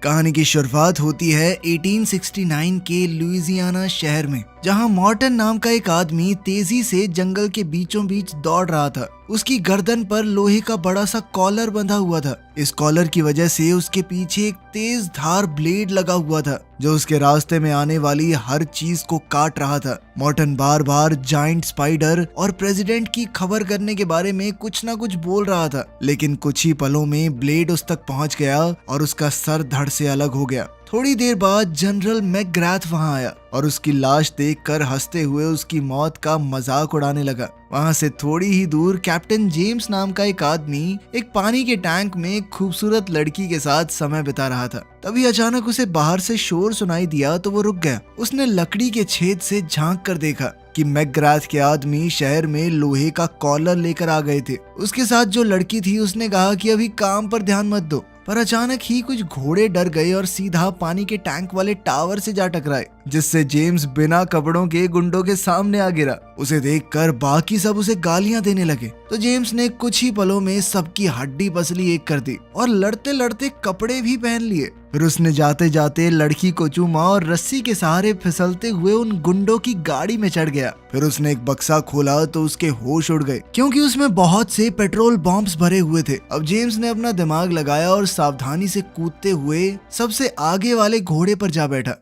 कहानी की शुरुआत होती है 1869 के लुइसियाना शहर में, जहां मॉर्टन नाम का एक आदमी तेजी से जंगल के बीचों बीच दौड़ रहा था। उसकी गर्दन पर लोहे का बड़ा सा कॉलर बंधा हुआ था। इस कॉलर की वजह से उसके पीछे एक तेज धार ब्लेड लगा हुआ था जो उसके रास्ते में आने वाली हर चीज को काट रहा था। मॉर्टन बार बार जाइंट स्पाइडर और प्रेसिडेंट की खबर करने के बारे में कुछ ना कुछ बोल रहा था, लेकिन कुछ ही पलों में ब्लेड उस तक पहुंच गया और उसका सर धड़ से अलग हो गया। थोड़ी देर बाद जनरल मैकग्राथ वहां आया और उसकी लाश देखकर हंसते हुए उसकी मौत का मजाक उड़ाने लगा। वहां से थोड़ी ही दूर कैप्टन जेम्स नाम का एक आदमी एक पानी के टैंक में एक खूबसूरत लड़की के साथ समय बिता रहा था। तभी अचानक उसे बाहर से शोर सुनाई दिया तो वो रुक गया। उसने लकड़ी के छेद से झांक कर देखा कि मैकग्राथ के आदमी शहर में लोहे का कॉलर लेकर आ गए थे। उसके साथ जो लड़की थी उसने कहा कि अभी काम पर ध्यान मत दो, पर अचानक ही कुछ घोड़े डर गए और सीधा पानी के टैंक वाले टावर से जा टकराए, जिससे जेम्स बिना कपड़ों के गुंडों के सामने आ गिरा। उसे देखकर बाकी सब उसे गालियां देने लगे तो जेम्स ने कुछ ही पलों में सबकी हड्डी पसली एक कर दी और लड़ते लड़ते कपड़े भी पहन लिए। फिर उसने जाते जाते लड़की को चूमा और रस्सी के सहारे फिसलते हुए उन गुंडों की गाड़ी में चढ़ गया। फिर उसने एक बक्सा खोला तो उसके होश उड़ गए, क्योंकि उसमें बहुत से पेट्रोल बॉम्ब्स भरे हुए थे। अब जेम्स ने अपना दिमाग लगाया और सावधानी से कूदते हुए सबसे आगे वाले घोड़े पर जा बैठा।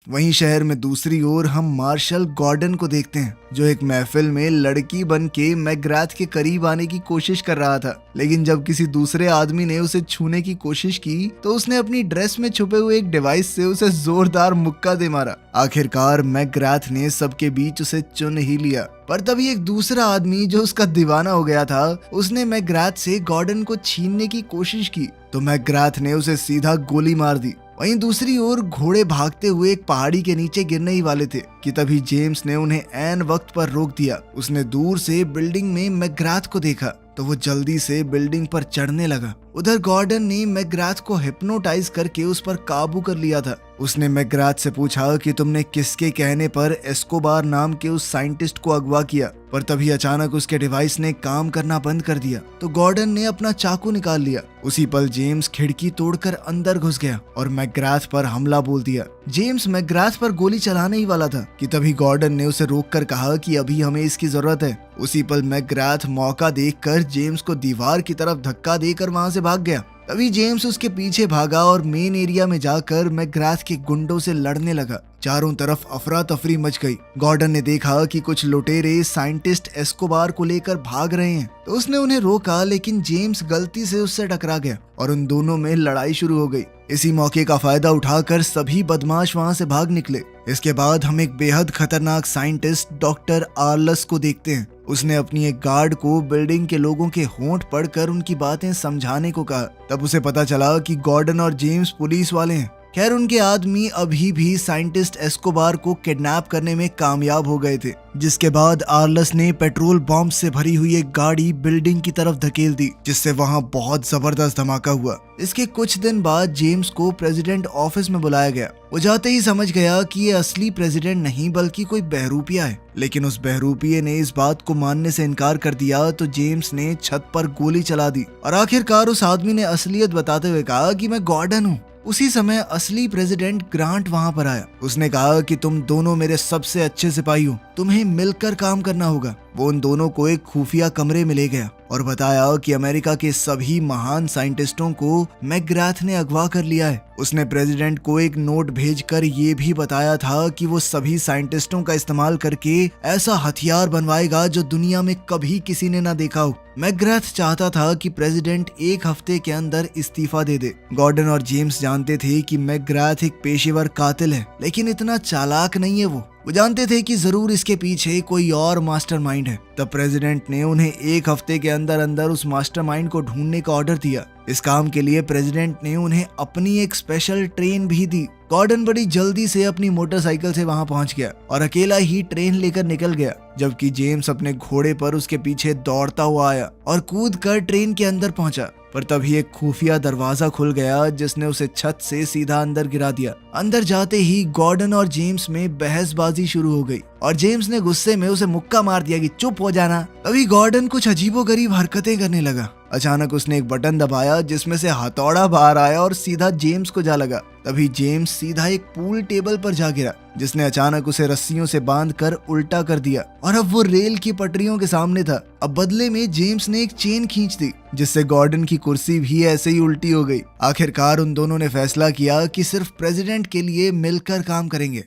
वहीं शहर में दूसरी ओर हम मार्शल गॉर्डन को देखते हैं, जो एक महफिल में लड़की बन के मैकग्राथ के करीब आने की कोशिश कर रहा था। लेकिन जब किसी दूसरे आदमी ने उसे छूने की कोशिश की तो उसने अपनी ड्रेस में छुपे हुए एक डिवाइस से उसे जोरदार मुक्का दे मारा। आखिरकार मैकग्राथ ने सबके बीच उसे चुन ही लिया। पर तभी एक दूसरा आदमी जो उसका दीवाना हो गया था, उसने मैकग्राथ से गॉर्डन को छीनने की कोशिश की तो मैकग्राथ ने उसे सीधा गोली मार दी। वहीं दूसरी ओर घोड़े भागते हुए एक पहाड़ी के नीचे गिरने ही वाले थे कि तभी जेम्स ने उन्हें ऐन वक्त पर रोक दिया। उसने दूर से बिल्डिंग में मैकग्राथ को देखा तो वो जल्दी से बिल्डिंग पर चढ़ने लगा। उधर गॉर्डन ने मैकग्राथ को हिप्नोटाइज करके उस पर काबू कर लिया था। उसने मैकग्राथ से पूछा कि तुमने किसके कहने पर एस्कोबार नाम के उस साइंटिस्ट को अगवा किया, पर तभी अचानक उसके डिवाइस ने काम करना बंद कर दिया तो गॉर्डन ने अपना चाकू निकाल लिया। उसी पल जेम्स खिड़की तोड़कर अंदर घुस गया और मैकग्राथ पर हमला बोल दिया। जेम्स मैकग्राथ पर गोली चलाने ही वाला था कि तभी गॉर्डन ने उसे रोककर कहा कि अभी हमें इसकी जरूरत है। उसी पल मैकग्राथ मौका देखकर जेम्स को दीवार की तरफ धक्का देकर वहां से भाग गया। तभी जेम्स उसके पीछे भागा और मेन एरिया में जाकर मैकग्राथ के गुंडों से लड़ने लगा। चारों तरफ अफरा तफरी मच गई। गॉर्डन ने देखा कि कुछ लुटेरे साइंटिस्ट एस्कोबार को लेकर भाग रहे हैं तो उसने उन्हें रोका, लेकिन जेम्स गलती से उससे टकरा गया और उन दोनों में लड़ाई शुरू हो गई। इसी मौके का फायदा उठाकर सभी बदमाश वहां से भाग निकले। इसके बाद हम एक बेहद खतरनाक साइंटिस्ट डॉक्टर आर्लस को देखते हैं। उसने अपनी एक गार्ड को बिल्डिंग के लोगों के होंठ पढ़कर उनकी बातें समझाने को कहा। तब उसे पता चला कि गॉर्डन और जेम्स पुलिस वाले हैं। खैर, उनके आदमी अभी भी साइंटिस्ट एस्कोबार को किडनैप करने में कामयाब हो गए थे, जिसके बाद आर्लस ने पेट्रोल बॉम्ब से भरी हुई एक गाड़ी बिल्डिंग की तरफ धकेल दी, जिससे वहां बहुत जबरदस्त धमाका हुआ। इसके कुछ दिन बाद जेम्स को प्रेसिडेंट ऑफिस में बुलाया गया। वो जाते ही समझ गया कि ये असली प्रेसिडेंट नहीं बल्कि कोई बहरूपिया है, लेकिन उस बहरूपिये ने इस बात को मानने से इनकार कर दिया तो जेम्स ने छत पर गोली चला दी और आखिरकार उस आदमी ने असलियत बताते हुए कहा कि मैं गॉर्डन हूँ। उसी समय असली प्रेसिडेंट ग्रांट वहां पर आया। उसने कहा कि तुम दोनों मेरे सबसे अच्छे सिपाही हो, तुम्हें मिलकर काम करना होगा। वो उन दोनों को एक खुफिया कमरे में ले गया और बताया कि अमेरिका के सभी महान साइंटिस्टों को मैकग्राथ ने अगवा कर लिया है। उसने प्रेसिडेंट को एक नोट भेजकर ये भी बताया था कि वो सभी साइंटिस्टों का इस्तेमाल करके ऐसा हथियार बनवाएगा जो दुनिया में कभी किसी ने ना देखा हो। मैकग्राथ चाहता था कि प्रेसिडेंट एक हफ्ते के अंदर इस्तीफा दे दे। गॉर्डन और जेम्स जानते थे कि मैकग्राथ एक पेशेवर कातिल है, लेकिन इतना चालाक नहीं है। वो जानते थे कि जरूर इसके पीछे कोई और मास्टरमाइंड है। तब प्रेसिडेंट ने उन्हें एक हफ्ते के अंदर अंदर उस मास्टरमाइंड को ढूंढने का ऑर्डर दिया। इस काम के लिए प्रेसिडेंट ने उन्हें अपनी एक स्पेशल ट्रेन भी दी। गॉर्डन बड़ी जल्दी से अपनी मोटरसाइकिल से वहां पहुंच गया और अकेला ही ट्रेन लेकर निकल गया, जबकि जेम्स अपने घोड़े पर उसके पीछे दौड़ता हुआ आया और कूदकर ट्रेन के अंदर पहुंचा। पर तभी एक खुफिया दरवाजा खुल गया जिसने उसे छत से सीधा अंदर गिरा दिया। अंदर जाते ही गॉर्डन और जेम्स में बहसबाजी शुरू हो गई और जेम्स ने गुस्से में उसे मुक्का मार दिया कि चुप हो जाना। तभी गॉर्डन कुछ अजीबोगरीब हरकतें करने लगा। अचानक उसने एक बटन दबाया जिसमें से हथौड़ा बाहर आया और सीधा जेम्स को जा लगा। तभी जेम्स सीधा एक पूल टेबल पर जा गिरा, जिसने अचानक उसे रस्सियों से बांधकर उल्टा कर दिया और अब वो रेल की पटरियों के सामने था। अब बदले में जेम्स ने एक चेन खींच दी, जिससे गॉर्डन की कुर्सी भी ऐसे ही उल्टी हो गई। आखिरकार उन दोनों ने फैसला किया कि सिर्फ प्रेसिडेंट के लिए मिलकर काम करेंगे।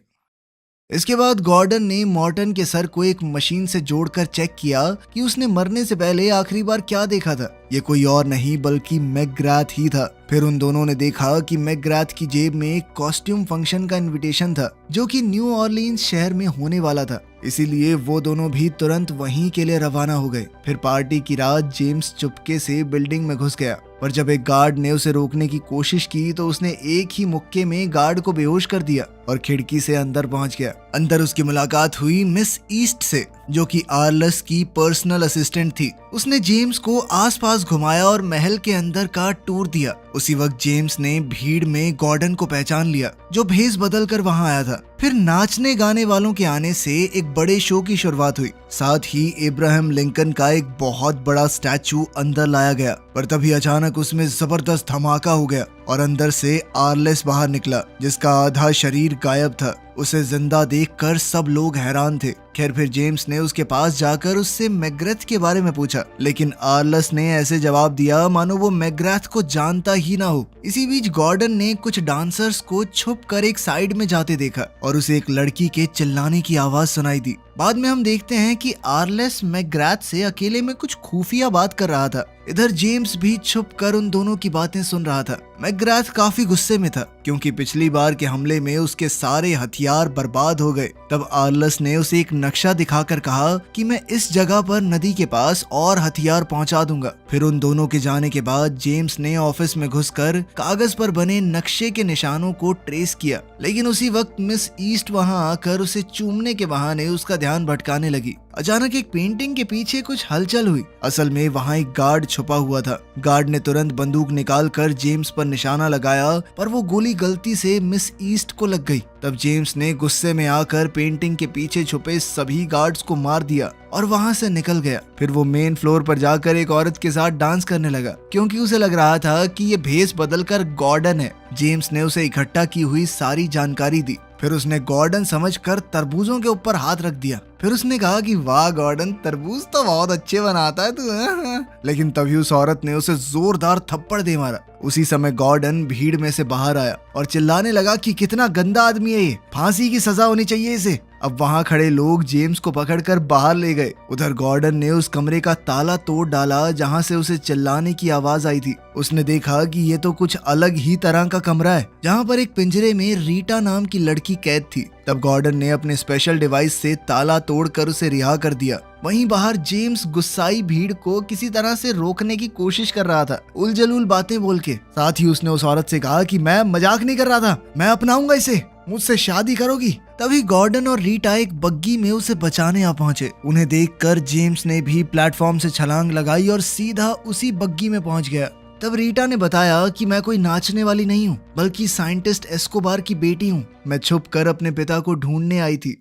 इसके बाद गॉर्डन ने मॉर्टन के सर को एक मशीन से जोड़कर चेक किया कि उसने मरने से पहले आखिरी बार क्या देखा था। ये कोई और नहीं बल्कि मैकग्राथ ही था। फिर उन दोनों ने देखा कि मैकग्राथ की जेब में एक कॉस्ट्यूम फंक्शन का इनविटेशन था, जो कि न्यू ऑरलीन्स शहर में होने वाला था। इसीलिए वो दोनों भी तुरंत वहीं के लिए रवाना हो गए। फिर पार्टी की रात जेम्स चुपके से बिल्डिंग में घुस गया, पर जब एक गार्ड ने उसे रोकने की कोशिश की तो उसने एक ही मुक्के में गार्ड को बेहोश कर दिया और खिड़की से अंदर पहुंच गया। अंदर उसकी मुलाकात हुई मिस ईस्ट से, जो कि आर्लस की पर्सनल असिस्टेंट थी। उसने जेम्स को आसपास घुमाया और महल के अंदर का टूर दिया। उसी वक्त जेम्स ने भीड़ में गॉर्डन को पहचान लिया, जो भेष बदल कर वहां आया था। फिर नाचने गाने वालों के आने से एक बड़े शो की शुरुआत हुई। साथ ही इब्राहिम लिंकन का एक बहुत बड़ा स्टैचू अंदर लाया गया, पर तभी अचानक उसमें जबरदस्त धमाका हो गया और अंदर से आर्लेस बाहर निकला, जिसका आधा शरीर गायब था। उसे जिंदा देखकर सब लोग हैरान थे। खैर फिर जेम्स ने उसके पास जाकर उससे मैकग्राथ के बारे में पूछा, लेकिन आर्लस ने ऐसे जवाब दिया मानो वो मैकग्राथ को जानता ही ना हो। इसी बीच गॉर्डन ने कुछ डांसर्स को छुप कर एक साइड में जाते देखा और उसे एक लड़की के चिल्लाने की आवाज सुनाई दी। बाद में हम देखते हैं कि आर्लेस मैकग्राथ से अकेले में कुछ खुफिया बात कर रहा था। इधर जेम्स भी छुप कर उन दोनों की बातें सुन रहा था। मैकग्राथ काफी गुस्से में था, क्योंकि पिछली बार के हमले में उसके सारे हथियार बर्बाद हो गए। तब आर्लस ने उसे एक नक्शा दिखाकर कहा कि मैं इस जगह पर नदी के पास और हथियार पहुंचा दूंगा। फिर उन दोनों के जाने के बाद जेम्स ने ऑफिस में घुसकर कागज पर बने नक्शे के निशानों को ट्रेस किया, लेकिन उसी वक्त मिस ईस्ट वहां आकर उसे चूमने के बहाने उसका ध्यान भटकाने लगी। अचानक एक पेंटिंग के पीछे कुछ हलचल हुई। असल में वहां एक गार्ड छुपा हुआ था। गार्ड ने तुरंत बंदूक निकालकर जेम्स पर निशाना लगाया, पर वो गोली गलती से मिस ईस्ट को लग गई। तब जेम्स ने गुस्से में आकर पेंटिंग के पीछे छुपे सभी गार्ड्स को मार दिया और वहां से निकल गया। फिर वो मेन फ्लोर पर जाकर एक औरत के साथ डांस करने लगा, क्योंकि उसे लग रहा था कि ये भेष बदलकर गॉर्डन है। जेम्स ने उसे इकट्ठा की हुई सारी जानकारी दी। फिर उसने गॉर्डन समझकर तरबूजों के ऊपर हाथ रख दिया। फिर उसने कहा कि वाह गॉर्डन, तरबूज तो बहुत अच्छे बनाता है तू। लेकिन तभी उस औरत ने उसे जोरदार थप्पड़ दे मारा। उसी समय गॉर्डन भीड़ में से बाहर आया और चिल्लाने लगा कि कितना गंदा आदमी है ये, फांसी की सजा होनी चाहिए इसे। अब वहां खड़े लोग जेम्स को पकड़कर बाहर ले गए। उधर गॉर्डन ने उस कमरे का ताला तोड़ डाला जहां से उसे चिल्लाने की आवाज आई थी। उसने देखा कि ये तो कुछ अलग ही तरह का कमरा है, जहां पर एक पिंजरे में रीटा नाम की लड़की कैद थी। तब गॉर्डन ने अपने स्पेशल डिवाइस से ताला तोड़कर उसे रिहा कर दिया। वहीं बाहर जेम्स गुस्साई भीड़ को किसी तरह से रोकने की कोशिश कर रहा था, उलझुल बातें बोल के। साथ ही उसने उस औरत से कहा कि मैं मजाक नहीं कर रहा था, मैं अपनाऊंगा इसे, मुझसे शादी करोगी। तभी गॉर्डन और रीटा एक बग्गी में उसे बचाने आ पहुंचे। उन्हें देखकर जेम्स ने भी प्लेटफॉर्म से छलांग लगाई और सीधा उसी बग्गी में पहुंच गया। तब रीटा ने बताया कि मैं कोई नाचने वाली नहीं हूँ, बल्कि साइंटिस्ट एस्कोबार की बेटी हूँ। मैं छुपकर अपने पिता को ढूंढने आई थी।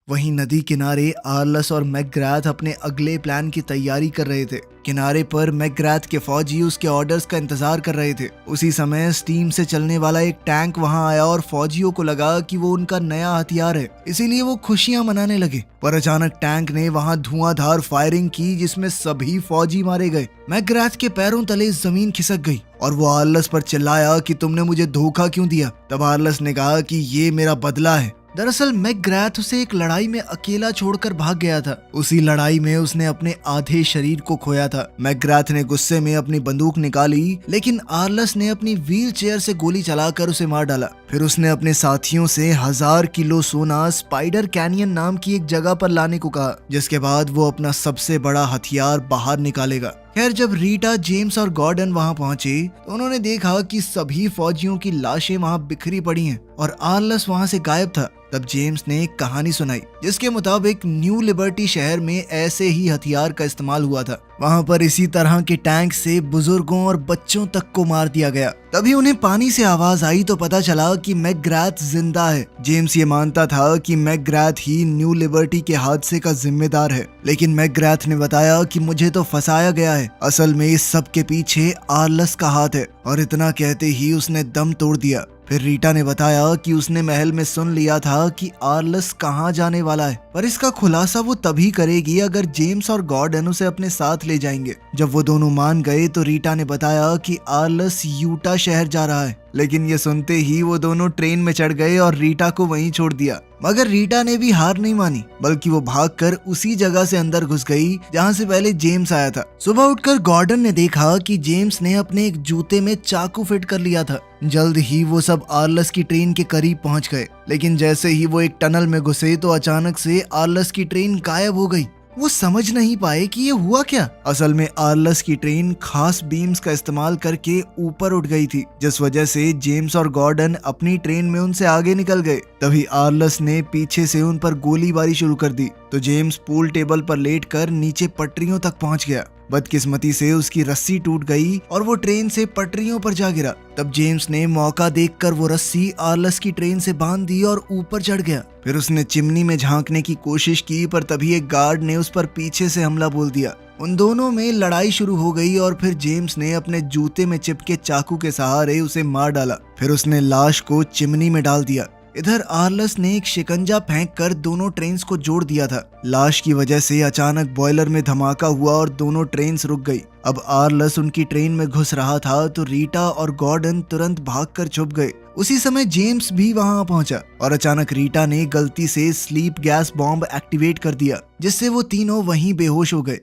वहीं नदी किनारे आर्लस और मैकग्राथ अपने अगले प्लान की तैयारी कर रहे थे। किनारे पर मैकग्राथ के फौजी उसके ऑर्डर्स का इंतजार कर रहे थे। उसी समय स्टीम से चलने वाला एक टैंक वहां आया और फौजियों को लगा कि वो उनका नया हथियार है, इसीलिए वो खुशियां मनाने लगे। पर अचानक टैंक ने वहां धुआंधार फायरिंग की, जिसमें सभी फौजी मारे गए। मैकग्राथ के पैरों तले जमीन खिसक गई और वो आर्लस पर चिल्लाया कि तुमने मुझे धोखा क्यों दिया। तब आर्लस ने कहा कि ये मेरा बदला है। दरअसल मैकग्राथ उसे एक लड़ाई में अकेला छोड़कर भाग गया था। उसी लड़ाई में उसने अपने आधे शरीर को खोया था। मैकग्राथ ने गुस्से में अपनी बंदूक निकाली, लेकिन आर्लस ने अपनी व्हील चेयर से गोली चलाकर उसे मार डाला। फिर उसने अपने साथियों से 1000 किलो सोना स्पाइडर कैनियन नाम की एक जगह पर लाने को कहा, जिसके बाद वो अपना सबसे बड़ा हथियार बाहर निकालेगा। खैर जब रीटा, जेम्स और गॉर्डन वहां पहुंचे तो उन्होंने देखा कि सभी फौजियों की लाशें वहां बिखरी पड़ी हैं और आर्लस वहां से गायब था। तब जेम्स ने एक कहानी सुनाई, जिसके मुताबिक न्यू लिबर्टी शहर में ऐसे ही हथियार का इस्तेमाल हुआ था। वहाँ पर इसी तरह के टैंक से बुजुर्गों और बच्चों तक को मार दिया गया। तभी उन्हें पानी से आवाज आई तो पता चला कि मैकग्राथ जिंदा है। जेम्स ये मानता था कि मैकग्राथ ही न्यू लिबर्टी के हादसे का जिम्मेदार है, लेकिन मैकग्राथ ने बताया कि मुझे तो फंसाया गया है, असल में इस सब के पीछे आर्लस का हाथ है। और इतना कहते ही उसने दम तोड़ दिया। फिर रीटा ने बताया कि उसने महल में सुन लिया था कि आर्लस कहाँ जाने वाला है, पर इसका खुलासा वो तभी करेगी अगर जेम्स और गॉर्डन उसे अपने साथ ले जाएंगे। जब वो दोनों मान गए तो रीटा ने बताया कि आर्लस यूटा शहर जा रहा है, लेकिन ये सुनते ही वो दोनों ट्रेन में चढ़ गए और रीटा को वहीं छोड़ दिया। मगर रीटा ने भी हार नहीं मानी, बल्कि वो भागकर उसी जगह से अंदर घुस गई जहाँ से पहले जेम्स आया था। सुबह उठकर गॉर्डन ने देखा कि जेम्स ने अपने एक जूते में चाकू फिट कर लिया था। जल्द ही वो सब आर्लस की ट्रेन के करीब पहुंच गए, लेकिन जैसे ही वो एक टनल में घुसे तो अचानक से आर्लस की ट्रेन गायब हो गई। वो समझ नहीं पाए कि ये हुआ क्या। असल में आर्लस की ट्रेन खास बीम्स का इस्तेमाल करके ऊपर उठ गई थी, जिस वजह से जेम्स और गॉर्डन अपनी ट्रेन में उनसे आगे निकल गए। तभी आर्लस ने पीछे से उन पर गोलीबारी शुरू कर दी तो जेम्स पूल टेबल पर लेटकर नीचे पटरियों तक पहुंच गया। बदकिस्मती से उसकी रस्सी टूट गई और वो ट्रेन से पटरियों पर जा गिरा। तब जेम्स ने मौका देखकर वो रस्सी आर्लस की ट्रेन से बांध दी और ऊपर चढ़ गया। फिर उसने चिमनी में झांकने की कोशिश की, पर तभी एक गार्ड ने उस पर पीछे से हमला बोल दिया। उन दोनों में लड़ाई शुरू हो गई और फिर जेम्स ने अपने जूते में चिपके चाकू के सहारे उसे मार डाला। फिर उसने लाश को चिमनी में डाल दिया। इधर आर्लस ने एक शिकंजा फेंक कर दोनों ट्रेन्स को जोड़ दिया था। लाश की वजह से अचानक बॉयलर में धमाका हुआ और दोनों ट्रेन्स रुक गई। अब आर्लस उनकी ट्रेन में घुस रहा था तो रीटा और गॉर्डन तुरंत भागकर छुप गए। उसी समय जेम्स भी वहां पहुंचा और अचानक रीटा ने गलती से स्लीप गैस बॉम्ब एक्टिवेट कर दिया, जिससे वो तीनों वहीं बेहोश हो गए।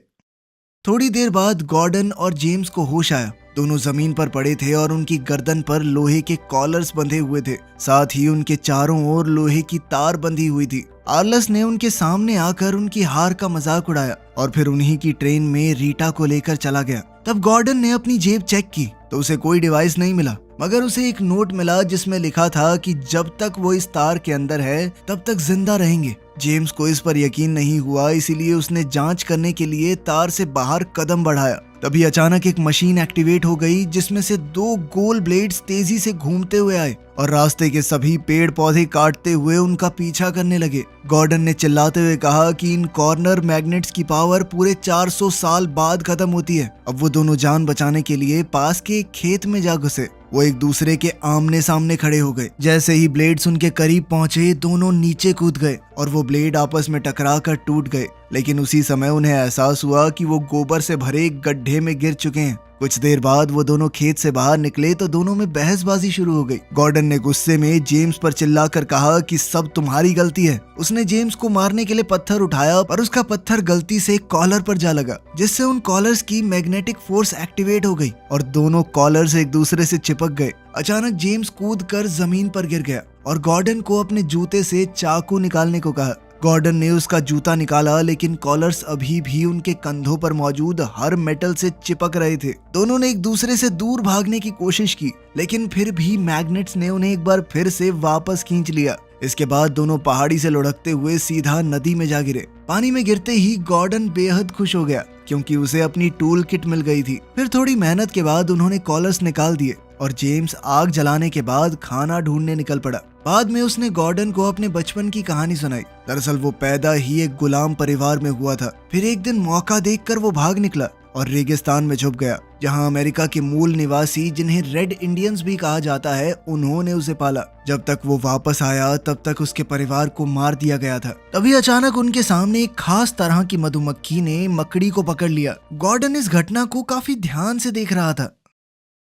थोड़ी देर बाद गॉर्डन और जेम्स को होश आया। दोनों जमीन पर पड़े थे और उनकी गर्दन पर लोहे के कॉलर्स बंधे हुए थे, साथ ही उनके चारों ओर लोहे की तार बंधी हुई थी। आर्लस ने उनके सामने आकर उनकी हार का मजाक उड़ाया और फिर उन्हीं की ट्रेन में रीटा को लेकर चला गया। तब गॉर्डन ने अपनी जेब चेक की तो उसे कोई डिवाइस नहीं मिला, मगर उसे एक नोट मिला जिसमें लिखा था कि जब तक वो इस तार के अंदर है तब तक जिंदा रहेंगे। जेम्स को इस पर यकीन नहीं हुआ, इसीलिए उसने जांच करने के लिए तार से बाहर कदम बढ़ाया। तभी अचानक एक मशीन एक्टिवेट हो गई जिसमें से 2 गोल ब्लेड्स तेजी से घूमते हुए आए और रास्ते के सभी पेड़ पौधे काटते हुए उनका पीछा करने लगे। गॉर्डन ने चिल्लाते हुए कहा कि इन कॉर्नर मैग्नेट्स की पावर पूरे 400 साल बाद खत्म होती है। अब वो दोनों जान बचाने के लिए पास के एक खेत में जा घुसे। वो एक दूसरे के आमने सामने खड़े हो गए। जैसे ही ब्लेड्स उनके करीब पहुंचे दोनों नीचे कूद गए और वो ब्लेड आपस में टकरा कर टूट गए। लेकिन उसी समय उन्हें एहसास हुआ कि वो गोबर से भरे एक गड्ढे में गिर चुके हैं। कुछ देर बाद वो दोनों खेत से बाहर निकले तो दोनों में बहसबाजी शुरू हो गई। गॉर्डन ने गुस्से में जेम्स पर चिल्लाकर कहा कि सब तुम्हारी गलती है। उसने जेम्स को मारने के लिए पत्थर उठाया पर उसका पत्थर गलती से एक कॉलर पर जा लगा, जिससे उन कॉलर्स की मैग्नेटिक फोर्स एक्टिवेट हो गई और दोनों कॉलर्स एक दूसरे से चिपक गए। अचानक जेम्स कूदकर जमीन पर गिर गया और गॉर्डन को अपने जूते से चाकू निकालने को कहा। गॉर्डन ने उसका जूता निकाला, लेकिन कॉलर्स अभी भी उनके कंधों पर मौजूद हर मेटल से चिपक रहे थे। दोनों ने एक दूसरे से दूर भागने की कोशिश की, लेकिन फिर भी मैग्नेट्स ने उन्हें एक बार फिर से वापस खींच लिया। इसके बाद दोनों पहाड़ी से लुढ़कते हुए सीधा नदी में जा गिरे। पानी में गिरते ही गॉर्डन बेहद खुश हो गया क्योंकि उसे अपनी टूल किट मिल गई थी। फिर थोड़ी मेहनत के बाद उन्होंने कॉलर्स निकाल दिए और जेम्स आग जलाने के बाद खाना ढूंढने निकल पड़ा। बाद में उसने गॉर्डन को अपने बचपन की कहानी सुनाई। दरअसल वो पैदा ही एक गुलाम परिवार में हुआ था। फिर एक दिन मौका देखकर वो भाग निकला और रेगिस्तान में छुप गया, जहां अमेरिका के मूल निवासी, जिन्हें रेड इंडियंस भी कहा जाता है, उन्होंने उसे पाला। जब तक वो वापस आया तब तक उसके परिवार को मार दिया गया था। तभी अचानक उनके सामने एक खास तरह की मधुमक्खी ने मकड़ी को पकड़ लिया। गॉर्डन इस घटना को काफी ध्यान से देख रहा था।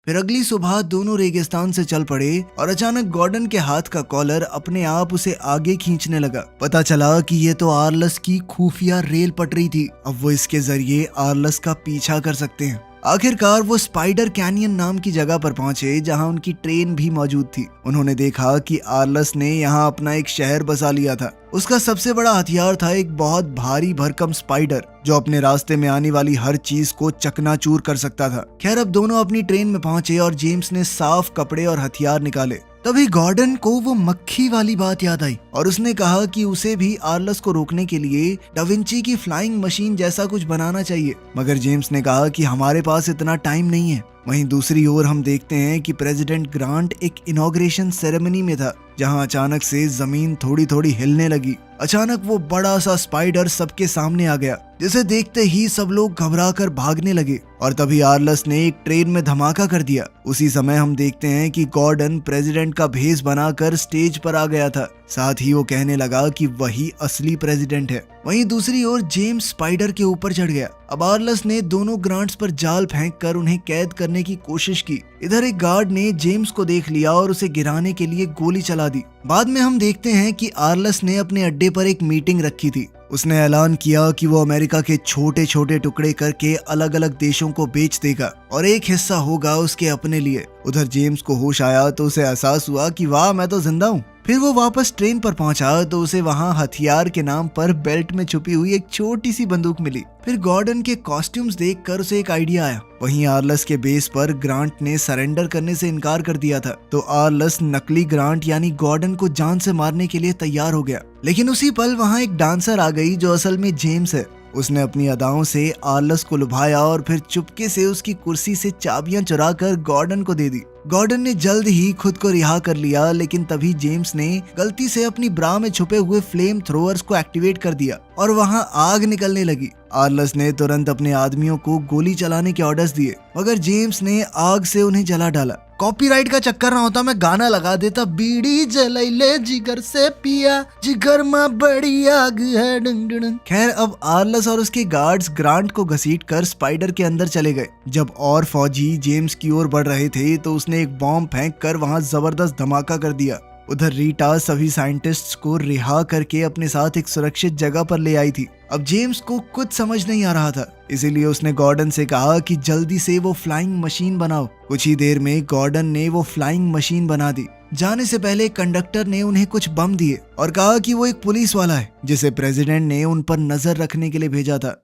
फिर अगली सुबह दोनों रेगिस्तान से चल पड़े और अचानक गॉर्डन के हाथ का कॉलर अपने आप उसे आगे खींचने लगा। पता चला कि ये तो आर्लस की खुफिया रेल पटरी थी। अब वो इसके जरिए आर्लस का पीछा कर सकते हैं। आखिरकार वो स्पाइडर कैनियन नाम की जगह पर पहुंचे जहां उनकी ट्रेन भी मौजूद थी। उन्होंने देखा कि आर्लस ने यहां अपना एक शहर बसा लिया था। उसका सबसे बड़ा हथियार था एक बहुत भारी भरकम स्पाइडर, जो अपने रास्ते में आने वाली हर चीज को चकनाचूर कर सकता था। खैर अब दोनों अपनी ट्रेन में पहुंचे और जेम्स ने साफ कपड़े और हथियार निकाले। तभी गॉर्डन को वो मक्खी वाली बात याद आई और उसने कहा कि उसे भी आर्लस को रोकने के लिए डाविंची की फ्लाइंग मशीन जैसा कुछ बनाना चाहिए, मगर जेम्स ने कहा कि हमारे पास इतना टाइम नहीं है। वहीं दूसरी ओर हम देखते हैं कि प्रेसिडेंट ग्रांट एक इनॉग्रेशन सेरेमनी में था, जहां अचानक से जमीन थोड़ी थोड़ी हिलने लगी। अचानक वो बड़ा सा स्पाइडर सबके सामने आ गया, जिसे देखते ही सब लोग घबरा कर भागने लगे और तभी आर्लस ने एक ट्रेन में धमाका कर दिया। उसी समय हम देखते हैं कि गॉर्डन प्रेसिडेंट का भेष बनाकर स्टेज पर आ गया था, साथ ही वो कहने लगा कि वही असली प्रेसिडेंट है। वहीं दूसरी ओर जेम्स स्पाइडर के ऊपर चढ़ गया। अब आर्लस ने दोनों ग्रांट्स पर जाल फेंककर उन्हें कैद करने की कोशिश की। इधर एक गार्ड ने जेम्स को देख लिया और उसे गिराने के लिए गोली चला दी। बाद में हम देखते हैं कि आर्लस ने अपने अड्डे पर एक मीटिंग रखी थी। उसने ऐलान किया कि वो अमेरिका के छोटे छोटे टुकड़े करके अलग अलग देशों को बेच देगा और एक हिस्सा होगा उसके अपने लिए। उधर जेम्स को होश आया तो उसे एहसास हुआ कि वाह, मैं तो जिंदा हूँ। फिर वो वापस ट्रेन पर पहुंचा तो उसे वहां हथियार के नाम पर बेल्ट में छुपी हुई एक छोटी सी बंदूक मिली। फिर गॉर्डन के कॉस्ट्यूम्स देखकर उसे एक आइडिया आया। वहीं आर्लस के बेस पर ग्रांट ने सरेंडर करने से इनकार कर दिया था, तो आर्लस नकली ग्रांट यानी गॉर्डन को जान से मारने के लिए तैयार हो गया। लेकिन उसी पल वहां एक डांसर आ गई जो असल में जेम्स है। उसने अपनी अदाओं से आर्लस को लुभाया और फिर चुपके से उसकी कुर्सी से चाबियां चुरा कर गॉर्डन को दे दी। गॉर्डन ने जल्द ही खुद को रिहा कर लिया, लेकिन तभी जेम्स ने गलती से अपनी ब्रा में छुपे हुए फ्लेम थ्रोअर्स को एक्टिवेट कर दिया और वहां आग निकलने लगी। आर्लस ने तुरंत अपने आदमियों को गोली चलाने के ऑर्डर्स दिए, मगर जेम्स ने आग से उन्हें जला डाला। कॉपीराइट का चक्कर ना होता मैं गाना लगा देता, बीड़ी जलैले जिगर से पिया, जिगर में बड़ी आग है डंग डंग। खैर, अब आर्लस और उसके गार्ड्स ग्रांट को घसीटकर स्पाइडर के अंदर चले गए। जब और फौजी जेम्स की ओर बढ़ रहे थे तो उसने एक बॉम्ब फेंक कर वहां जबरदस्त धमाका कर दिया। उधर रीटा सभी साइंटिस्ट्स को रिहा करके अपने साथ एक सुरक्षित जगह पर ले आई थी। अब जेम्स को कुछ समझ नहीं आ रहा था, इसीलिए उसने गॉर्डन से कहा कि जल्दी से वो फ्लाइंग मशीन बनाओ। कुछ ही देर में गॉर्डन ने वो फ्लाइंग मशीन बना दी। जाने से पहले कंडक्टर ने उन्हें कुछ बम दिए और कहा कि वो एक पुलिस वाला है जिसे प्रेसिडेंट ने उन पर नजर रखने के लिए भेजा था।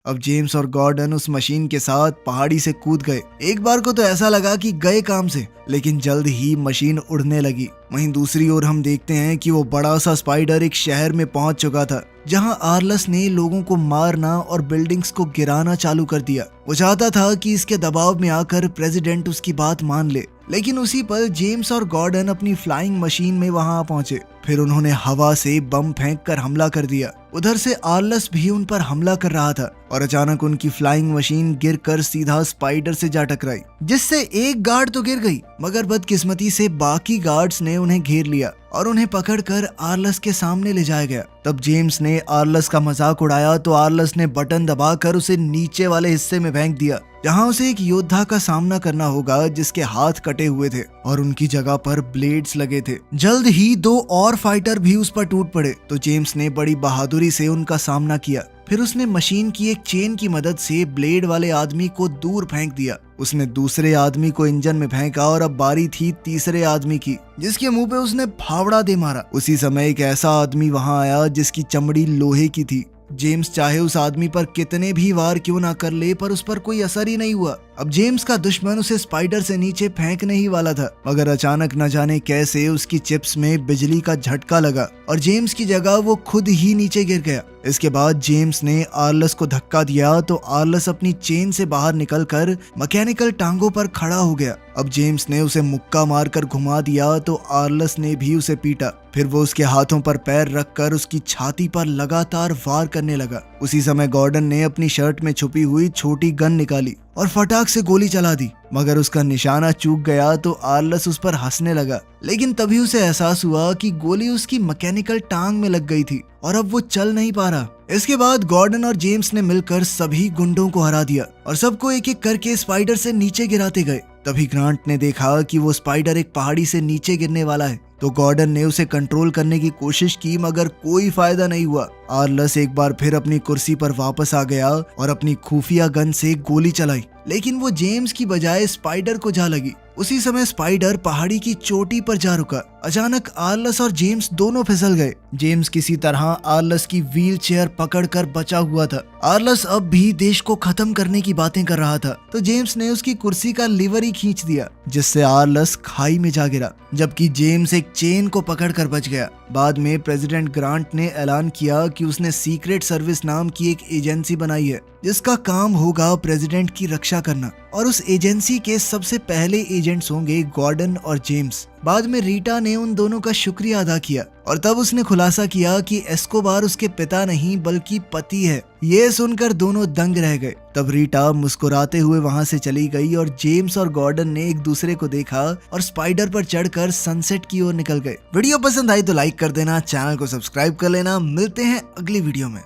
अब जेम्स और गॉर्डन उस मशीन के साथ पहाड़ी से कूद गए। एक बार को तो ऐसा लगा कि गए काम से, लेकिन जल्द ही मशीन उड़ने लगी। वहीं दूसरी ओर हम देखते हैं कि वो बड़ा सा स्पाइडर एक शहर में पहुंच चुका था, जहां आर्लस ने लोगों को मारना और बिल्डिंग्स को गिराना चालू कर दिया। वो चाहता था कि इसके दबाव में आकर प्रेसिडेंट उसकी बात मान ले, लेकिन उसी पल जेम्स और गॉर्डन अपनी फ्लाइंग मशीन में वहां पहुंचे। फिर उन्होंने हवा से बम फेंककर हमला कर दिया। उधर से आर्लस भी उन पर हमला कर रहा था और अचानक उनकी फ्लाइंग मशीन गिरकर सीधा स्पाइडर से जा टकराई, जिससे एक गार्ड तो गिर गई, मगर बदकिस्मती से बाकी गार्ड्स ने उन्हें घेर लिया और उन्हें पकड़कर आर्लस के सामने ले जाया गया। तब जेम्स ने आर्लस का मजाक उड़ाया तो आर्लस ने बटन दबाकर उसे नीचे वाले हिस्से में फेंक दिया, जहां उसे एक योद्धा का सामना करना होगा जिसके हाथ कटे हुए थे और उनकी जगह पर ब्लेड्स लगे थे। जल्द ही दो और फाइटर भी उस पर टूट पड़े, तो जेम्स ने बड़ी बहादुरी से उनका सामना किया। फिर उसने मशीन की एक चेन की मदद से ब्लेड वाले आदमी को दूर फेंक दिया। उसने दूसरे आदमी को इंजन में फेंका और अब बारी थी तीसरे आदमी की, जिसके मुंह पे उसने फावड़ा दे मारा। उसी समय एक ऐसा आदमी वहां आया जिसकी चमड़ी लोहे की थी। जेम्स चाहे उस आदमी पर कितने भी वार क्यों ना कर ले, पर उस पर कोई असर ही नहीं हुआ। अब जेम्स का दुश्मन उसे स्पाइडर से नीचे फेंकने ही वाला था, मगर अचानक न जाने कैसे उसकी चिप्स में बिजली का झटका लगा और जेम्स की जगह वो खुद ही नीचे गिर गया। इसके बाद जेम्स ने आर्लस को धक्का दिया तो आर्लस अपनी चेन से बाहर निकलकर मैकेनिकल टांगों पर खड़ा हो गया। अब जेम्स ने उसे मुक्का मारकर घुमा दिया तो आर्लस ने भी उसे पीटा। फिर वो उसके हाथों पर पैर रखकर उसकी छाती पर लगातार वार करने लगा। उसी समय गॉर्डन ने अपनी शर्ट में छुपी हुई छोटी गन निकाली और फटाक से गोली चला दी, मगर उसका निशाना चूक गया तो आर्लस उस पर हंसने लगा। लेकिन तभी उसे एहसास हुआ कि गोली उसकी मैकेनिकल टांग में लग गई थी और अब वो चल नहीं पा रहा। इसके बाद गॉर्डन और जेम्स ने मिलकर सभी गुंडों को हरा दिया और सबको एक एक करके स्पाइडर से नीचे गिराते गए। तभी ग्रांट ने देखा कि वो स्पाइडर एक पहाड़ी से नीचे गिरने वाला है, तो गॉर्डन ने उसे कंट्रोल करने की कोशिश की, मगर कोई फायदा नहीं हुआ। आर्लस एक बार फिर अपनी कुर्सी पर वापस आ गया और अपनी खुफिया गन से गोली चलाई, लेकिन वो जेम्स की बजाय स्पाइडर को जा लगी। उसी समय स्पाइडर पहाड़ी की चोटी पर जा रुका। अचानक आर्लस और जेम्स दोनों फिसल गए। जेम्स किसी तरह आर्लस की व्हील चेयर पकड़कर बचा हुआ था। आर्लस अब भी देश को खत्म करने की बातें कर रहा था, तो जेम्स ने उसकी कुर्सी का लीवर ही खींच दिया, जिससे आर्लस खाई में जा गिरा, जबकि जेम्स एक चेन को पकड़कर बच गया। बाद में प्रेसिडेंट ग्रांट ने ऐलान किया कि उसने सीक्रेट सर्विस नाम की एक एजेंसी बनाई है, जिसका काम होगा प्रेसिडेंट की रक्षा करना, और उस एजेंसी के सबसे पहले एजेंट्स होंगे गॉर्डन और जेम्स। बाद में रीटा ने उन दोनों का शुक्रिया अदा किया और तब उसने खुलासा किया कि एस्कोबार उसके पिता नहीं बल्कि पति है। ये सुनकर दोनों दंग रह गए। तब रीटा मुस्कुराते हुए वहां से चली गई और जेम्स और गॉर्डन ने एक दूसरे को देखा और स्पाइडर पर चढ़कर सनसेट की ओर निकल गए। वीडियो पसंद आई तो लाइक कर देना, चैनल को सब्सक्राइब कर लेना। मिलते हैं अगली वीडियो में।